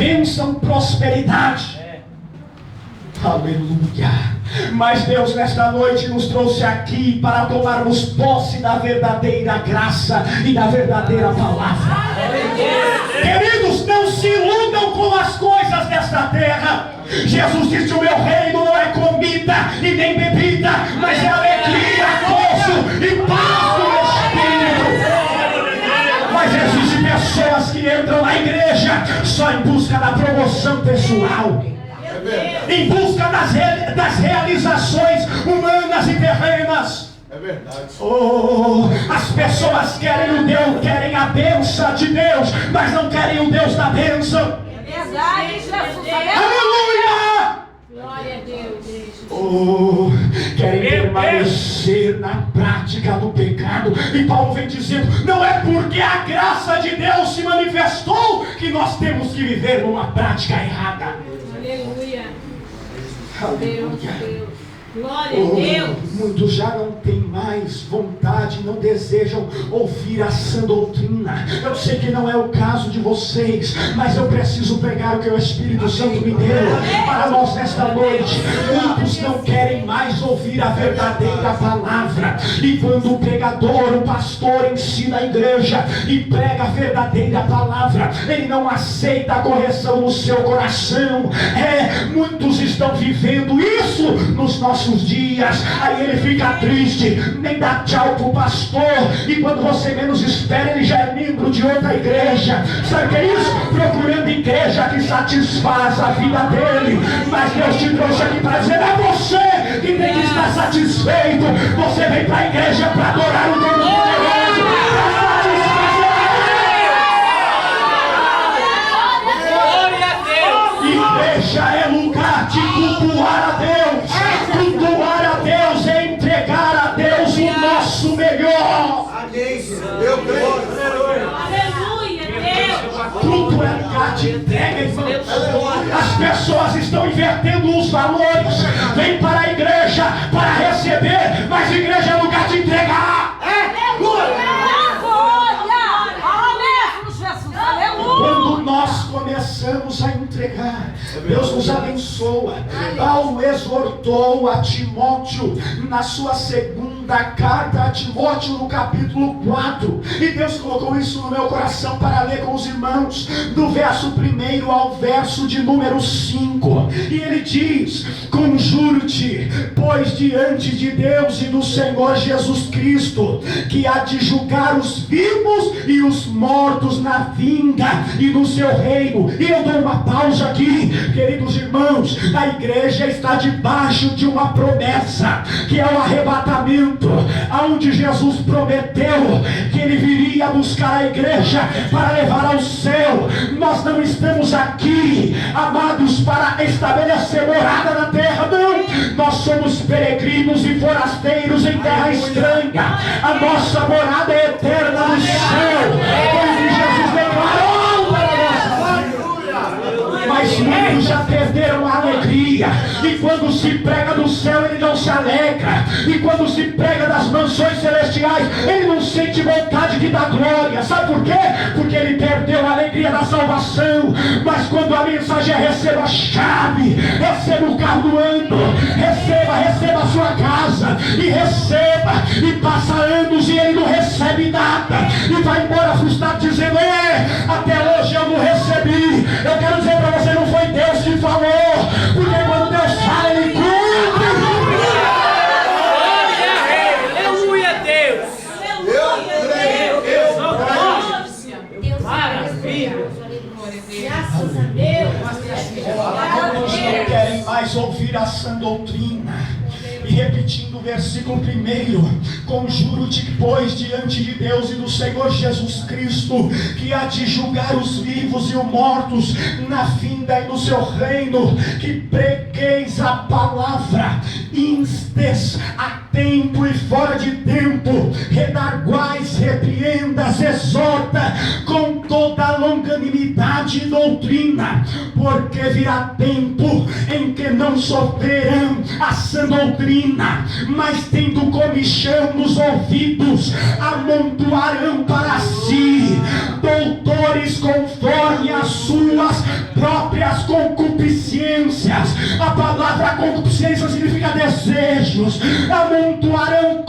bênção, prosperidade. Aleluia. Mas Deus nesta noite nos trouxe aqui para tomarmos posse da verdadeira graça e da verdadeira palavra. Queridos, não se iludam com as coisas desta terra. Jesus disse: o meu reino não é comida e nem bebida, mas é alegria, gozo e paz do Espírito. Mas existem pessoas que entram na igreja só em busca da promoção pessoal, em busca das realizações humanas e terrenas. É verdade. As pessoas querem a bênção de Deus, mas não querem o Deus da bênção. É verdade, Jesus. Aleluia! Glória a Deus. Querem permanecer na prática do pecado. E Paulo vem dizendo: não é porque a graça de Deus se manifestou que nós temos que viver numa prática errada. Aleluia. Aleluia. Deus. Glória a Deus. Muitos já não têm mais vontade, não desejam ouvir a sã doutrina. Eu sei que não é o caso de vocês, mas eu preciso pregar o que o Espírito Santo me deu para nós nesta noite. Muitos não querem mais ouvir a verdadeira palavra. E quando o pregador, o pastor ensina a igreja e prega a verdadeira palavra, ele não aceita a correção no seu coração. Muitos estão vivendo isso nos nossos dias. Aí ele fica triste, nem dá tchau pro pastor, e quando você menos espera, ele já é membro de outra igreja. Sabe o que é isso? Procurando igreja que satisfaz a vida dele. Mas Deus te trouxe aqui para dizer: é você que tem que estar satisfeito. Você vem para a igreja para adorar o Deus poderoso, para satisfazer a Deus. Igreja é lugar de cultuar a Deus. Cultuar a Deus é entregar a Deus o nosso melhor. Eu creio. Aleluia, Deus. Culto é lugar de entrega, irmãos. As pessoas estão invertendo os valores. Vem para a igreja para receber, mas igreja é lugar de entregar. Quando nós começamos a entregar, Deus nos abençoa. Paulo exortou a Timóteo na sua segunda carta a Timóteo, no capítulo 4. E Deus colocou isso no meu coração para ler com os irmãos, do verso 1 ao verso de número 5. E ele diz: conjuro-te, pois, diante de Deus e do Senhor Jesus Cristo, que há de julgar os vivos e os mortos na vinda e no seu reino. E eu dou uma pausa aqui, queridos irmãos. A igreja está debaixo de uma promessa, que é o arrebatamento, aonde Jesus prometeu que ele viria buscar a igreja para levar ao céu. Nós não estamos aqui, amados, para estabelecer morada na terra, não. Nós somos peregrinos e forasteiros em terra estranha. A nossa morada é eterna no céu, pois Jesus declarou. Mas muitos já perderam a alegria. E quando se prega do céu, ele não se alegra. E quando se prega das mansões celestiais, ele não sente vontade de dar glória. Sabe por quê? Porque ele perdeu a alegria da salvação. Mas quando a mensagem é: receba a chave, receba o carro do ano, receba a sua casa, e receba, e passa anos e ele não recebe nada, e vai embora frustrado dizendo: até hoje eu não recebi. Eu quero dizer para você: não foi Deus que falou, porque quando Deus fala, ele cumpre. Aleluia, Deus. Graças a Deus. Alguns não querem mais ouvir a sã doutrina. E repetindo o versículo 1: conjuro-te, pois, diante de Deus e do Senhor Jesus Cristo, que há de julgar os vivos e os mortos na vinda e no seu reino, que pregueis a palavra, instes a tempo e fora de tempo, redarguais, repreendas, exorta com toda longanimidade e doutrina, porque virá tempo em que não sofrerão a sã doutrina, doutrina, mas tendo comichão nos ouvidos, amontoarão para si doutores conforme as suas próprias concupiscências. A palavra concupiscência significa desejos. Amontoarão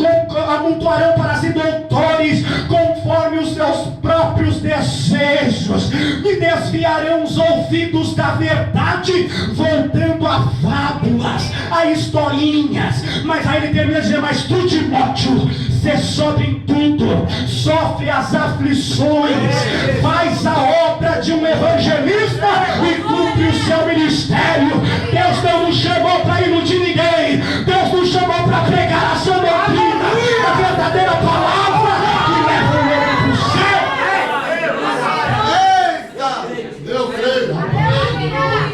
para si doutores conforme os seus próprios desejos, e desviarão os ouvidos da verdade, voltando a fábulas, a historinhas. Mas aí ele termina dizendo: mas tu, Timóteo, sê sobre em tudo, sofre as aflições, faz a obra de um evangelista e cumpre o seu ministério. Deus não nos chamou para iludir ninguém, Deus nos chamou para pregar a sua doutrina, a verdadeira palavra que leva o homem para o céu. Eita! Eu creio.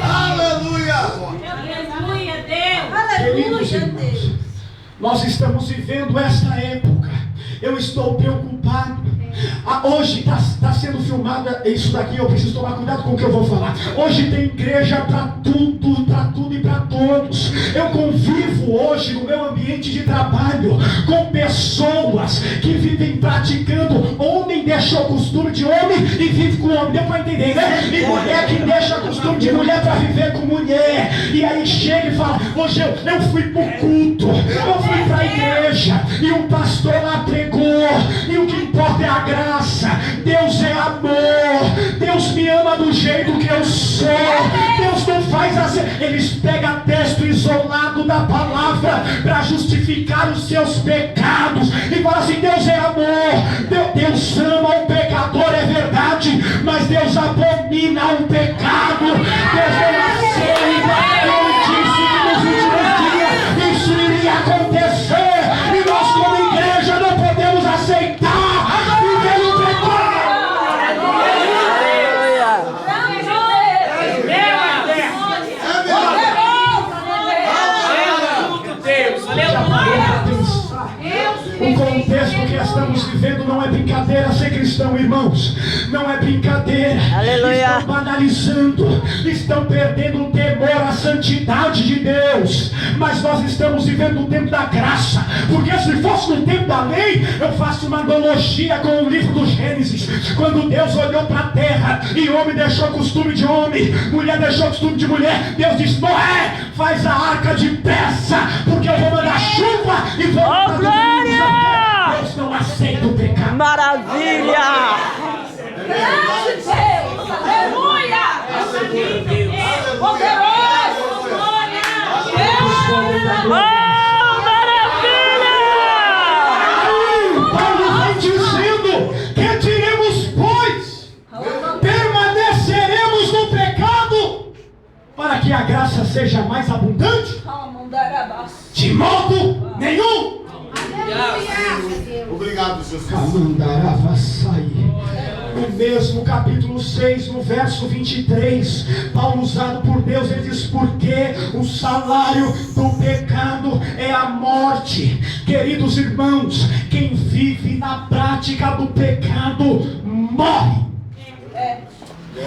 Aleluia! Aleluia, Deus. Queridos irmãos, nós estamos vivendo esta época. Eu estou preocupado. Hoje está sendo filmado isso daqui. Eu preciso tomar cuidado com o que eu vou falar. Hoje tem igreja para tudo e para todos. Eu convivo hoje no meu ambiente de trabalho com pessoas que vivem praticando. Homem deixa o costume de homem e vive com homem. Deu para entender, né? E mulher que deixa o costume de mulher para viver com mulher. E aí chega e fala: hoje eu fui para o culto, eu fui para a igreja e o pastor lá pregou, e o que importa é a graça. Deus é amor, Deus me ama do jeito que eu sou, Deus não faz assim. Eles pegam texto isolado da palavra para justificar os seus pecados e falam assim: Deus é amor, Deus ama o pecador, é verdade, mas Deus abomina o pecado. Deus não aceita. Ele disse que nos últimos dias isso iria acontecer, e nós como igreja não podemos aceitar viver no pecado. O contexto que estamos vivendo não é brincadeira. Ser cristão, irmãos, não é brincadeira. Aleluia. Estão banalizando, estão perdendo o temor à santidade de Deus. Mas nós estamos vivendo o tempo da graça, porque se fosse no tempo da lei, eu faço uma analogia com o livro do Gênesis, quando Deus olhou para a terra e homem deixou o costume de homem, mulher deixou o costume de mulher. Deus disse: Noé, faz a arca depressa, porque eu vou mandar chuva e vou matar todo mundo. Deus não aceita o pecado. Maravilha! Deus, aleluia! Poderoso! Glória a Deus! Oh, maravilha! Paulo vem dizendo: que diremos, pois? Permaneceremos no pecado para que a graça seja mais abundante? De modo nenhum. Obrigado, Jesus. No mesmo capítulo 6, no verso 23, Paulo, usado por Deus, ele diz: porque o salário do pecado é a morte. Queridos irmãos, quem vive na prática do pecado morre.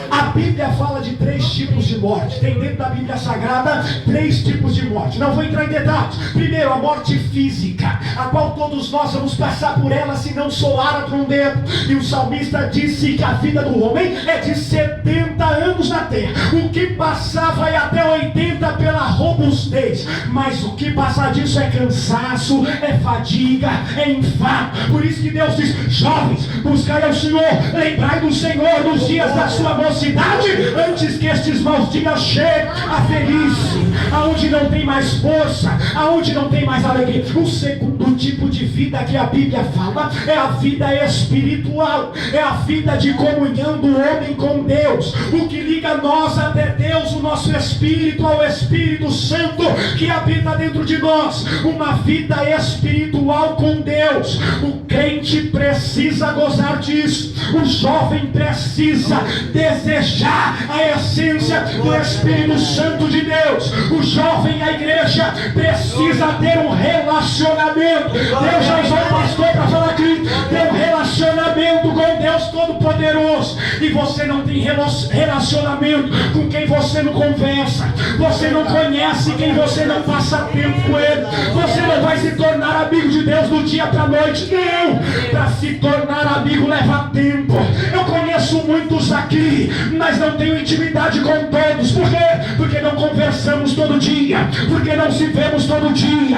A Bíblia fala de 3 tipos de morte. Tem dentro da Bíblia Sagrada 3 tipos de morte. Não vou entrar em detalhes. Primeiro, a morte física, a qual todos nós vamos passar por ela se não soar com o dedo. E o salmista disse que a vida do homem é de 70 anos na terra. O que passar vai até 80 pela robustez, mas o que passar disso é cansaço, é fadiga, é enfado. Por isso que Deus diz: jovens, buscai ao Senhor, lembrai do Senhor nos dias da sua mocidade, antes que estes maus dias cheguem. A velhice, aonde não tem mais força, aonde não tem mais alegria. O segundo tipo de vida que a Bíblia fala é a vida espiritual, é a vida de comunhão do homem com Deus, o que liga nós até Deus, o nosso espírito ao Espírito Santo que habita dentro de nós. Uma vida espiritual com Deus. O crente precisa gozar disso. O jovem precisa desejar a essência do Espírito Santo de Deus. O jovem, a igreja, precisa ter um relacionamento. Deus já usou o pastor para falar aqui: ter um relacionamento com Deus Todo-Poderoso. E você não tem relacionamento com quem você não conversa. Você não conhece quem você não passa tempo com ele. Você não vai se tornar amigo de Deus do dia para a noite. Não! Para se tornar amigo leva tempo. Eu conheço muitos aqui, mas não tenho intimidade com todos. Por quê? Porque não conversamos todo dia, porque não se vemos todo dia.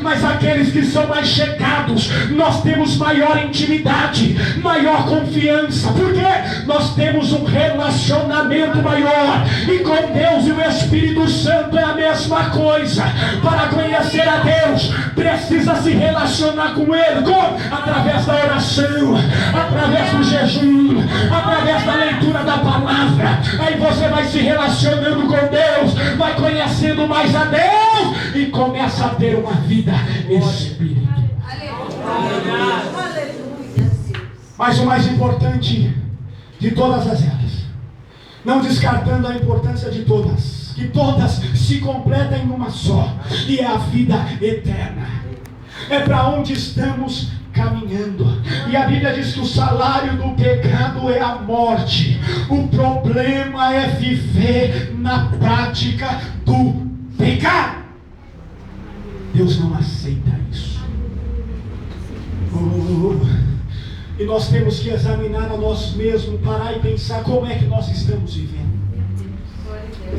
Mas aqueles que são mais chegados, nós temos maior intimidade, maior confiança. Por quê? Nós temos um relacionamento maior. E com Deus e o Espírito Santo é a mesma coisa. Para conhecer a Deus, precisa se relacionar com Ele. Como? Através da oração, através do jejum, através da leitura da palavra. Aí você vai se relacionando com Deus, vai conhecendo mais a Deus e começa a ter uma vida espiritual. Mas o mais importante de todas as eras, não descartando a importância de todas, que todas se completam em uma só, e é a vida eterna. É para onde estamos caminhando. E a Bíblia diz que o salário do pecado é a morte. O problema é viver na prática do pecado. Deus não aceita isso. E nós temos que examinar a nós mesmos, parar e pensar como é que nós estamos vivendo.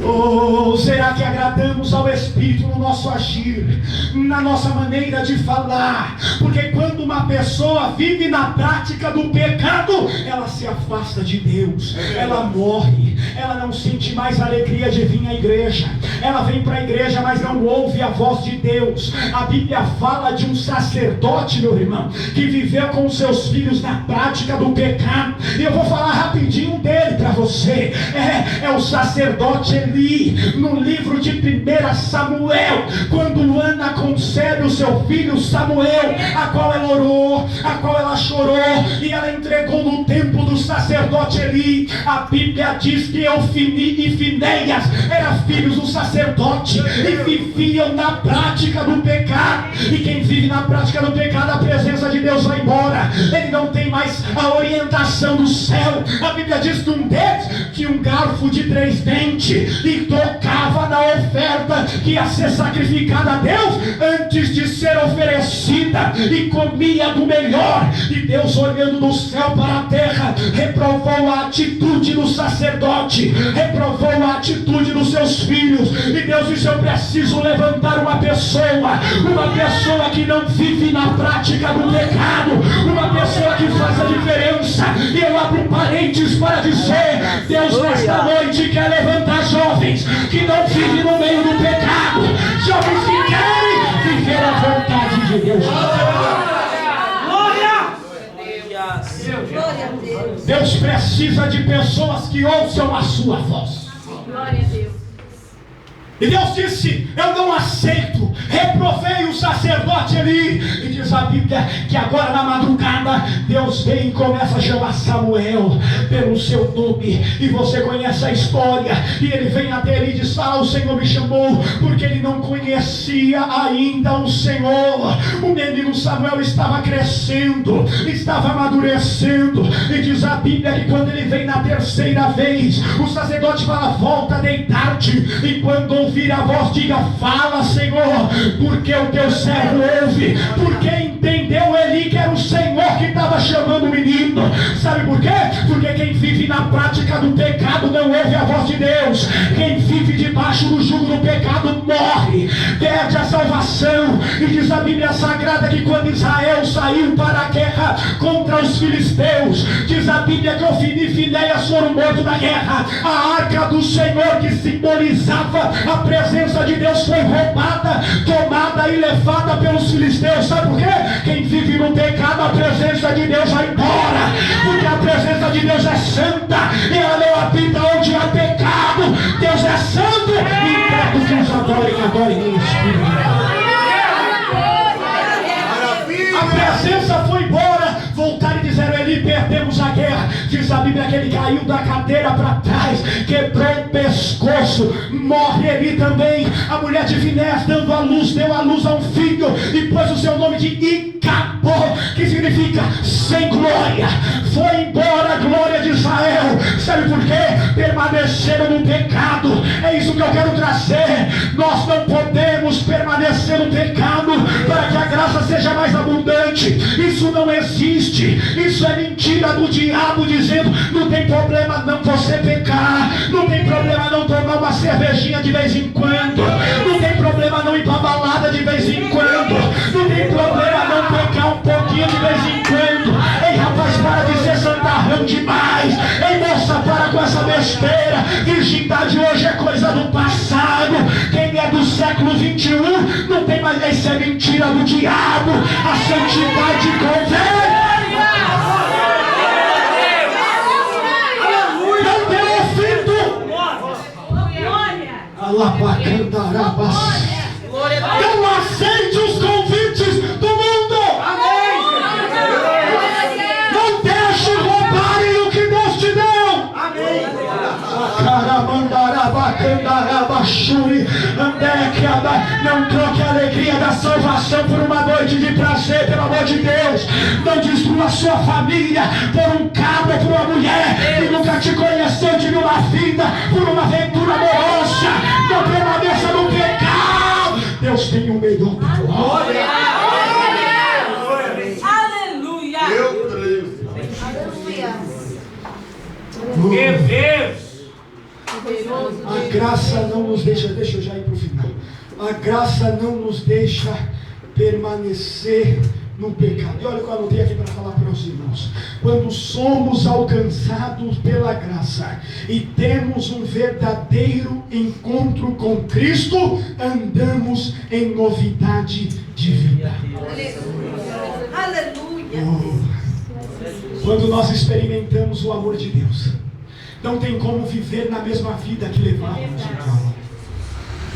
Ou será que agradamos ao Espírito no nosso agir, na nossa maneira de falar? Porque quando uma pessoa vive na prática do pecado, ela se afasta de Deus, ela morre, ela não sente mais alegria de vir à igreja, ela vem para a igreja, mas não ouve a voz de Deus. A Bíblia fala de um sacerdote, meu irmão, que viveu com seus filhos na prática do pecado. E eu vou falar rapidinho dele para você. É o sacerdote Eli, no livro de 1 Samuel, quando Ana concebe o seu filho Samuel, a qual ela orou, a qual ela chorou, e ela entregou no templo do sacerdote Eli. A Bíblia diz que Ofni e Finéias eram filhos do sacerdote e viviam na prática do pecado. E quem vive na prática do pecado, a presença de Deus vai embora, ele não tem mais a orientação do céu. A Bíblia diz que um deles tinha um garfo de 3 dentes e tocava na oferta que ia ser sacrificada a Deus antes de ser oferecida, e comia do melhor. E Deus, olhando do céu para a terra, reprovou a atitude do sacerdote, reprovou a atitude dos seus filhos. E Deus disse: eu preciso levantar uma pessoa que não vive na prática do pecado, uma pessoa que faz a diferença. E eu abro um parênteses para dizer: Deus nesta noite quer levantar jovens que não vivem no meio do pecado, jovens que querem viver a vontade de Deus. Deus precisa de pessoas que ouçam a sua voz. Glória a Deus. E Deus disse: eu não aceito. Reprovei o sacerdote Eli. E diz a Bíblia que agora na madrugada Deus vem e começa a chamar Samuel pelo seu nome. E você conhece a história. E ele vem até ele e diz: o Senhor me chamou, porque ele não conhecia ainda o Senhor. O menino Samuel estava crescendo, estava amadurecendo. E diz a Bíblia que quando ele vem na terceira vez, o sacerdote fala: volta a deitar-te. E quando ouvir a voz, diga: fala, Senhor, porque o teu servo ouve. Porque entendeu Eli que era o Senhor que estava chamando o menino. Sabe por quê? Porque quem vive na prática do pecado não ouve a voz de Deus. Quem vive debaixo do jugo do pecado morre, perde a salvação. E diz a Bíblia Sagrada que quando Israel saiu para a guerra contra os filisteus, diz a Bíblia que Ofni e Finéias foram mortos na guerra. A arca do Senhor, que simbolizava a presença de Deus, foi roubada, tomada e levada pelos filisteus. Sabe por quê? Quem vive no pecado, a presença de Deus vai embora, porque a presença de Deus é santa e ela não habita onde há pecado. Deus é santo e quero que os adorem em espírito. A presença foi embora. Voltaram e disseram: Eli, perdemos a guerra. Diz a Bíblia que ele caiu da cadeira para trás, quebrou o pescoço pescoço, morre ele também. A mulher de Finés, dando a luz, deu a luz a um filho e pôs o seu nome de Icabod, que significa sem glória. Foi embora a glória de Israel. Sabe por quê? Permaneceram no pecado. É isso que eu quero trazer. Nós não podemos permanecer no pecado para que a graça seja mais abundante. Isso não existe. Isso é mentira do diabo dizendo: não tem problema não você pecar, não tem problema não tomar uma cervejinha de vez em quando, não tem problema não ir pra balada de vez em quando, não tem problema não pecar um pouquinho de vez em quando. Ei rapaz, para de ser santarrão demais. Ei moça, para com essa besteira. Virgindade hoje é coisa do passado. Quem é do século 21 não tem mais. Isso é mentira do diabo. A santidade convém. Não tem ouvido. Alabacandarabas. Não aceite os convites do mundo. Não deixe roubarem o que Deus te deu. Não troque a alegria da salvação por uma noite de prazer, pelo amor de Deus. Não destrua a sua família por um cabra, por uma mulher que nunca te conheceu, de uma vida, por uma aventura amorosa. Não permaneça no pecado. Deus tem um melhor para nós. Aleluia. Eu creio. Meu Deus. A graça não nos deixa eu já ir para o final. A graça não nos deixa permanecer no pecado. E olha o que eu anotei aqui para falar para os irmãos. Quando somos alcançados pela graça e temos um verdadeiro encontro com Cristo, andamos em novidade de vida. Aleluia. Quando nós experimentamos o amor de Deus, não tem como viver na mesma vida que levávamos outrora.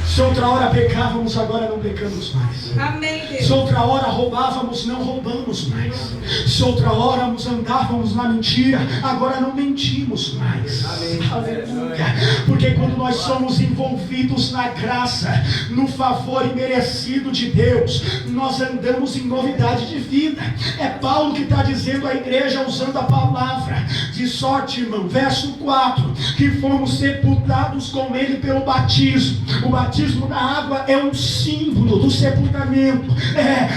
Se outra hora pecávamos, agora não pecamos mais. Amém, Deus. Se outra hora roubávamos, não roubamos mais. Se outra hora andávamos na mentira, agora não mentimos mais. Aleluia. Porque quando nós somos envolvidos na graça, no favor imerecido de Deus, nós andamos em novidade de vida. É Paulo que está dizendo à igreja, usando a palavra de sorte, irmão. Verso 4, que fomos sepultados com ele pelo batismo. O batismo da água é um símbolo do sepultamento,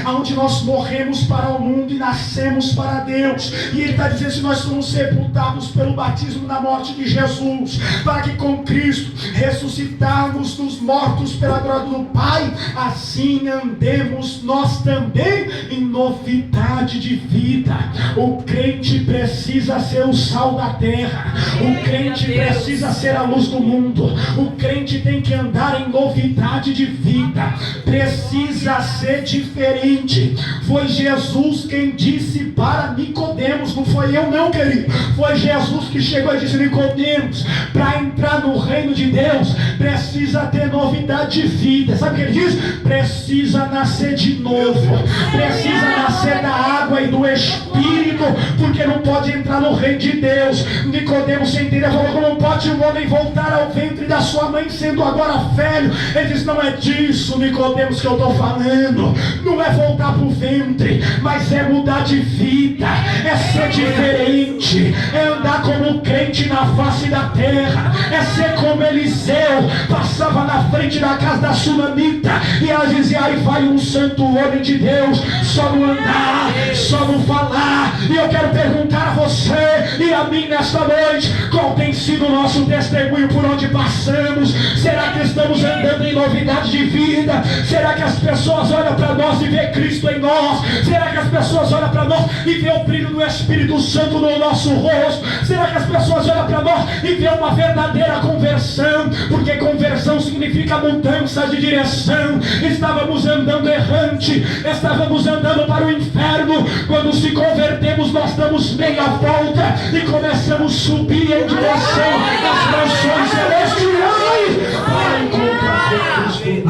onde nós morremos para o mundo e nascemos para Deus. E ele está dizendo: se nós somos sepultados pelo batismo na morte de Jesus, para que com Cristo ressuscitarmos dos mortos pela glória do Pai, assim andemos nós também em novidade de vida. O crente precisa ser o sal da terra, o crente precisa ser a luz do mundo, o crente tem que andar em novidade de vida, precisa ser diferente. Foi Jesus quem disse para Nicodemos, não foi eu não, querido. Foi Jesus que chegou e disse: Nicodemos, para entrar no reino de Deus, precisa ter novidade de vida. Sabe o que ele diz? Precisa nascer de novo, precisa nascer da água e do Espírito, porque não pode entrar no reino de Deus. Nicodemos, sem entender, falou: como pode um homem voltar ao ventre da sua mãe sendo agora velho? Ele diz: não é disso, Nicodemos, que eu estou falando. Não é voltar para o ventre, mas é mudar de vida, é ser diferente, é andar como crente na face da terra, é ser como Eliseu. Passava na frente da casa da sunamita e ela dizia: aí vai um santo homem de Deus, só no andar, só no falar. E eu quero perguntar a você e a mim nesta noite: qual tem sido o nosso testemunho por onde passamos? Será que estamos andando em novidade de vida? Será que as pessoas olham para nós e vê Cristo em nós? Será que as pessoas olham para nós e vê o brilho do Espírito Santo no nosso rosto? Será que as pessoas olham para nós e vê uma verdadeira conversão? Porque conversão significa mudança de direção. Estávamos andando errante, estávamos andando para o inferno. Quando se convertemos, nós damos meia volta e começamos a subir em direção às mansões celestiais para encontrar Cristo.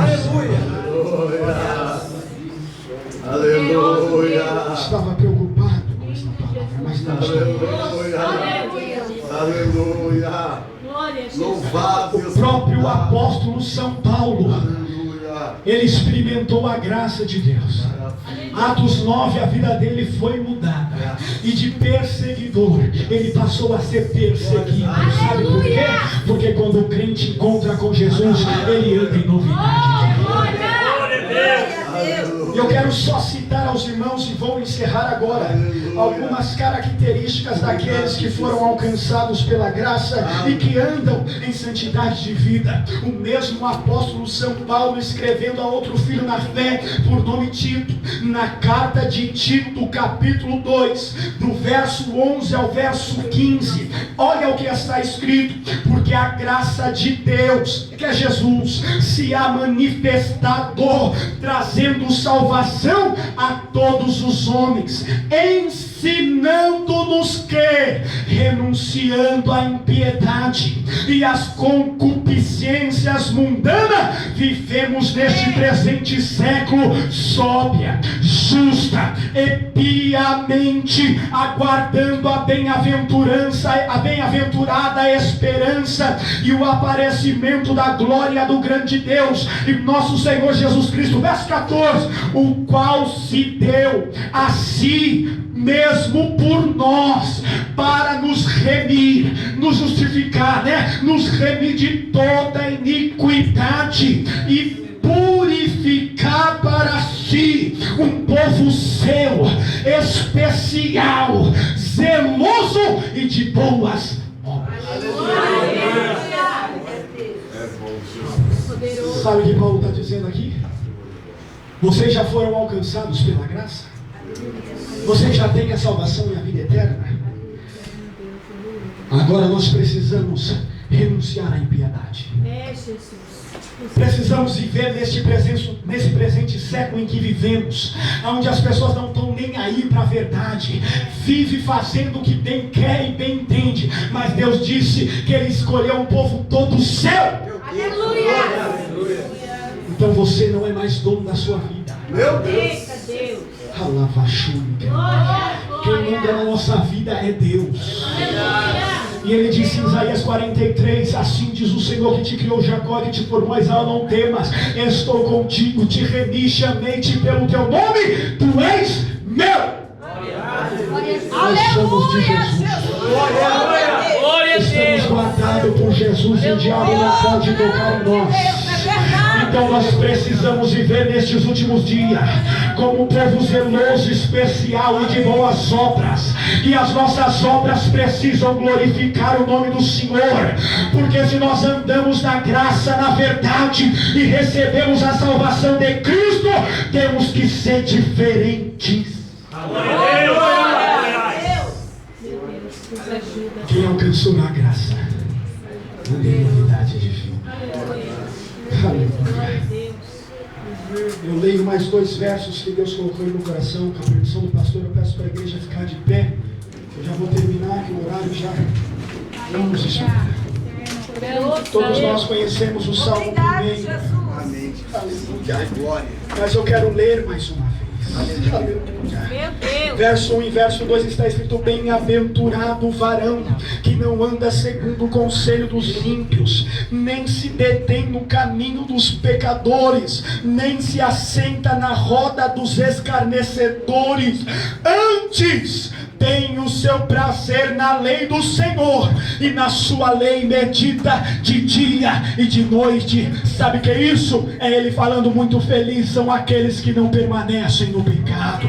Aleluia. Eu estava preocupado com essa palavra, mas não estava. Aleluia. Aleluia. Louvado próprio apóstolo São Paulo, Aleluia. ele experimentou a graça de Deus. Atos 9, a vida dele foi mudada. E de perseguidor, ele passou a ser perseguido. Sabe por quê? Porque quando o crente encontra com Jesus, ele anda em novidade de vida. Eu quero só citar aos irmãos e vou encerrar agora algumas características daqueles que foram alcançados pela graça e que andam em santidade de vida. O mesmo apóstolo São Paulo, escrevendo a outro filho na fé, por nome Tito, na carta de Tito, capítulo 2, do verso 11 ao verso 15, olha o que está escrito: porque a graça de Deus, que é Jesus, se há manifestado, trazendo salvação a todos os homens, ensinando-nos que, renunciando à impiedade e às concupiscências mundanas, vivemos neste presente século sóbria, justa e piamente, aguardando a bem-aventurada esperança e o aparecimento da glória do grande Deus e nosso Senhor Jesus Cristo. Verso 14: o qual se deu a si mesmo por nós, para nos remir, nos justificar, nos remir de toda iniquidade e purificar para si um povo seu, especial, zeloso e de boas obras. Sabe o que Paulo está dizendo aqui? Vocês já foram alcançados pela graça? Vocês já têm a salvação e a vida eterna? Agora nós precisamos renunciar à impiedade. Precisamos viver nesse presente século em que vivemos, onde as pessoas não estão nem aí para a verdade, vive fazendo o que bem quer e bem entende, mas Deus disse que Ele escolheu um povo todo seu. Aleluia! Então você não é mais dono da sua vida. Meu Deus. Quem manda na nossa vida é Deus. E ele disse em Isaías 43: assim diz o Senhor que te criou, Jacó, que te formou, Israel, não temas, estou contigo, te remi, chamei-te pelo teu nome, tu és meu. Nós somos de Jesus. Estamos guardados por Jesus e o diabo não pode tocar em nós. Então nós precisamos viver nestes últimos dias como um povo zeloso, especial e de boas obras. E as nossas obras precisam glorificar o nome do Senhor, porque se nós andamos na graça, na verdade, e recebemos a salvação de Cristo, temos que ser diferentes. Quem alcançou na graça, anda em novidade de vida. Aleluia. Eu leio mais 2 versos que Deus colocou aí no coração. Com a permissão do pastor, eu peço para a igreja ficar de pé. Eu já vou terminar, que o horário já não nos espera. Todos nós conhecemos o Salmo 1. Amém. Aleluia. Glória. Mas eu quero ler mais uma vez. Aleluia. Verso 1 e verso 2 está escrito: bem-aventurado o varão que não anda segundo o conselho dos ímpios, nem se detém no caminho dos pecadores, nem se assenta na roda dos escarnecedores. Antes tem o seu prazer na lei do Senhor, e na sua lei medita de dia e de noite. Sabe o que é isso? É ele falando: muito felizes são aqueles que não permanecem no pecado.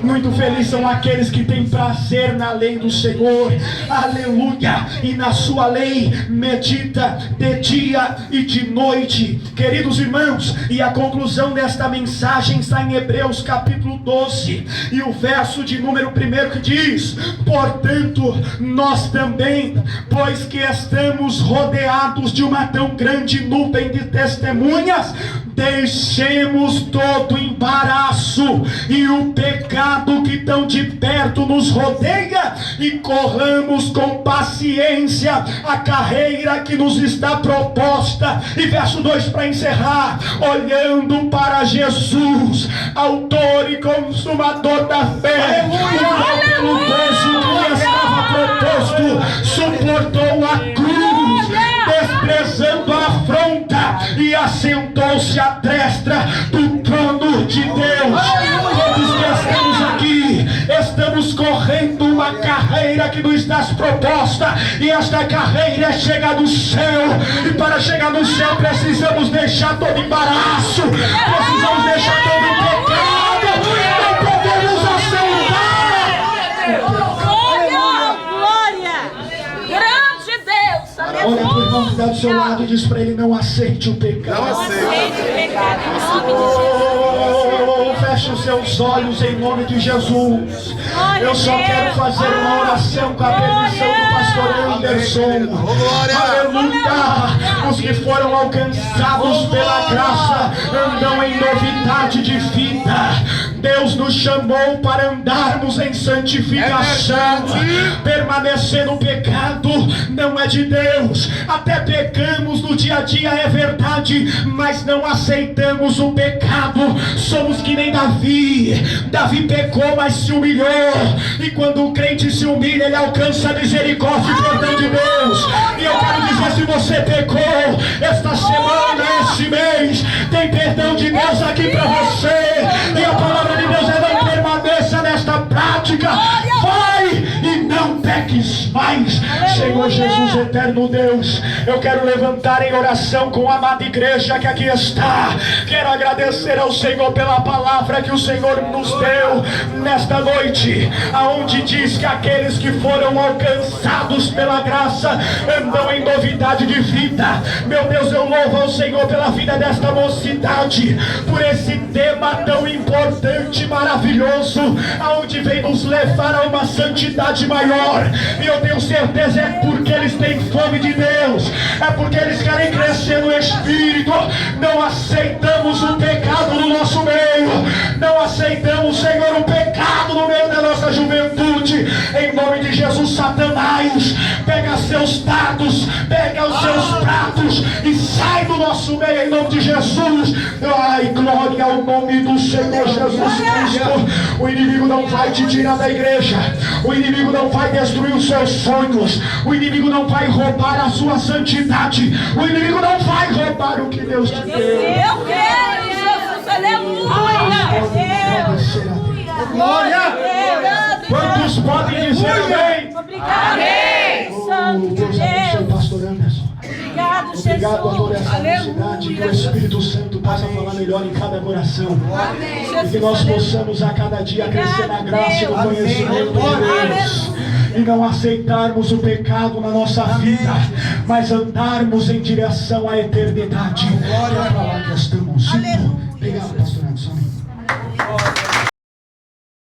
Muito felizes são aqueles que têm prazer na lei do Senhor. Aleluia! E na sua lei medita de dia e de noite. Queridos irmãos, e a conclusão desta mensagem está em Hebreus capítulo 12 e o verso de número 1, que diz: portanto, nós também, pois que estamos rodeados de uma tão grande nuvem de testemunhas, deixemos todo o embaraço e o pecado que tão de perto nos rodeia, e corramos com paciência a carreira que nos está proposta. E verso 2 para encerrar: olhando para Jesus, autor e consumador da fé, o qual pelo gozo que lhe estava proposto suportou a cruz, desprezando a afronta, e assentou-se à destra do trono de Deus. Todos que estamos aqui, estamos correndo uma carreira que nos está proposta, e esta carreira é chegar no céu, e para chegar no céu precisamos deixar todo embaraço, precisamos deixar todo o pecado, não podemos aceitar. Glória! Grande Deus! Olha para o irmão que está do seu lado e diz para ele: não aceite o pecado. Não aceite. Aceite o pecado em nome de Jesus. Feche os seus olhos em nome de Jesus. Eu só quero fazer uma oração com a permissão do pastor Anderson. Aleluia! Os que foram alcançados pela graça andam em novidade de vida. Deus nos chamou para andarmos em santificação. Permanecer no pecado não é de Deus. Até pecamos no dia a dia, é verdade, mas não aceitamos o pecado. Somos que nem Davi. Davi pecou, mas se humilhou. E quando o crente se humilha, ele alcança a misericórdia e perdão de Deus. E eu quero dizer, se você pecou esta semana, este mês, tem perdão de Deus aqui para você. E a palavra de Deus é: não permaneça nesta prática. Vai e não peques mais. Senhor Jesus, eterno Deus, eu quero levantar em oração com a amada igreja que aqui está. Quero agradecer ao Senhor pela palavra que o Senhor nos deu nesta noite, aonde diz que aqueles que foram alcançados pela graça andam em novidade de vida. Meu Deus, eu louvo ao Senhor pela vida desta mocidade, por esse tema tão importante, maravilhoso, aonde vem nos levar a uma santidade maior. E eu tenho certeza, é porque eles têm fome de Deus, é porque eles querem crescer no Espírito. Não aceitamos o pecado no nosso meio, não aceitamos, Senhor, o pecado no meio da nossa juventude. Em nome de Jesus, Satanás, pega seus dados, pega os seus pratos e sai do nosso meio em nome de Jesus. Ai, glória ao nome do Senhor Jesus Cristo. O inimigo não vai te tirar da igreja, o inimigo não vai destruir os seus sonhos, o inimigo não vai roubar a sua santidade, o inimigo não vai roubar o que Deus te deu. Eu quero, Jesus, aleluia! Glória! Quantos podem dizer amém? Obrigado, amém! Santo Deus abençoe o pastor Anderson. Obrigado, Jesus! Obrigado a toda essa mocidade, que o Espírito Santo possa falar melhor em cada coração. E que nós possamos a cada dia crescer na graça e no conhecimento de Deus. E não aceitarmos o pecado na nossa vida, mas andarmos em direção à eternidade. É para lá que estamos. Obrigado, pastor Anderson.